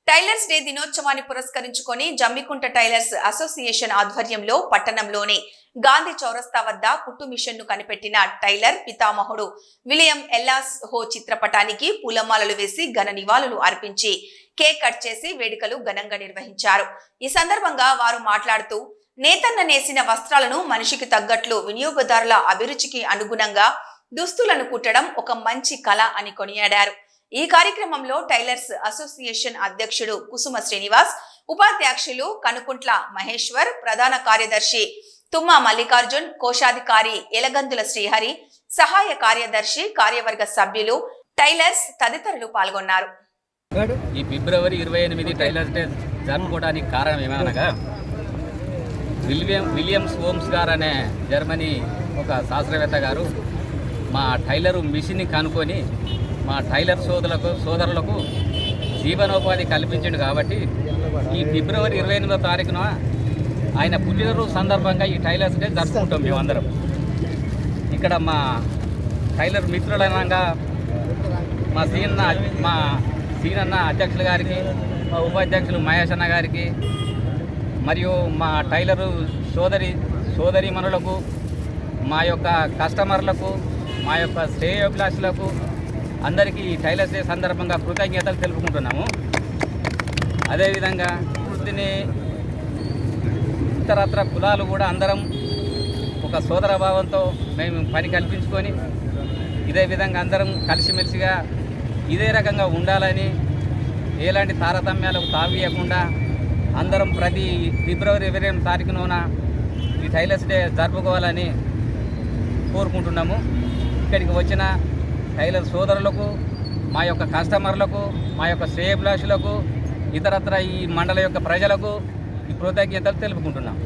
Tailors day దినోత్సవాన్ని పురస్కరించుకొని Jammikunta tailors association ఆధ్వర్యంలో పట్టణంలోని గాంధీ చౌరస్తా వద్ద కుట్టు మిషన్ ను కనిపెట్టిన టైలర్ పితామహుడు విలియం ఎల్లాస్ హో చిత్రపటానికి పూలమాలలు వేసి ఘన నివాళులు అర్పించి కేక్ కట్ చేసి వేడుకలు ఘనంగా నిర్వహించారు. ఈ సందర్భంగా వారు మాట్లాడుతూ నేతన్న నేసిన వస్త్రాలను మనిషికి తగ్గట్లు వినియోగదారుల అభిరుచికి అనుగుణంగా దుస్తులను కుట్టడం ఒక మంచి కళ అని కొనియాడారు. ఈ కార్యక్రమంలో టైలర్స్ అసోసియేషన్ అధ్యక్షుడు కుసుమ శ్రీనివాస్, ఉపాధ్యక్షులు కనుకుంట్ల మహేశ్వర్, ప్రధాన కార్యదర్శి తుమ్మ మల్లికార్జున్, కోశాధికారి ఎలగందుల శ్రీహరి, సహాయ కార్యదర్శి, కార్యవర్గ సభ్యులు, టైలర్స్ తదితరులు పాల్గొన్నారు. ఈ ఫిబ్రవరి 28 టైలర్స్ డే జరుపుకోవడానికి కారణం ఏమనగా విలియమ్స్ హోమ్స్ గారు అనే జర్మనీ ఒక శాస్త్రవేత్త గారు మా టైలరు మిషన్ని కనుక్కొని మా టైలర్ సోదరులకు జీవనోపాధి కల్పించిండు. కాబట్టి ఈ ఫిబ్రవరి 28వ తారీఖున ఆయన పుట్టినరోజు సందర్భంగా ఈ టైలర్స్ డే జరుపుకుంటాం. మేమందరం ఇక్కడ మా టైలర్ మిత్రులనంగా మా సీనన్న అధ్యక్షులు గారికి, మా ఉపాధ్యక్షులు మహేష్ అన్న గారికి, మరియు మా టైలరు సోదరీమణులకు, మా యొక్క కస్టమర్లకు, మా యొక్క శ్రేయోభిలాషులకు అందరికీ ఈ టైలర్స్ డే సందర్భంగా కృతజ్ఞతలు తెలుపుకుంటున్నాము. అదేవిధంగా వృత్తిని ఇతరత్ర కులాలు కూడా అందరం ఒక సోదర భావంతో మేము పని కల్పించుకొని ఇదే విధంగా అందరం కలిసిమెలిసిగా ఇదే రకంగా ఉండాలని, ఎలాంటి తారతమ్యాలకు తావీయకుండా అందరం ప్రతి ఫిబ్రవరి 28వ తారీఖున ఈ టైలర్స్ డే జరుపుకోవాలని కోరుకుంటున్నాము. ఇక్కడికి వచ్చిన టైలర్ సోదరులకు, మా యొక్క కస్టమర్లకు, మా యొక్క శ్రేయభిలాషులకు, ఇతరత్ర ఈ మండల యొక్క ప్రజలకు ఈ కృతజ్ఞతలు తెలుపుకుంటున్నాం.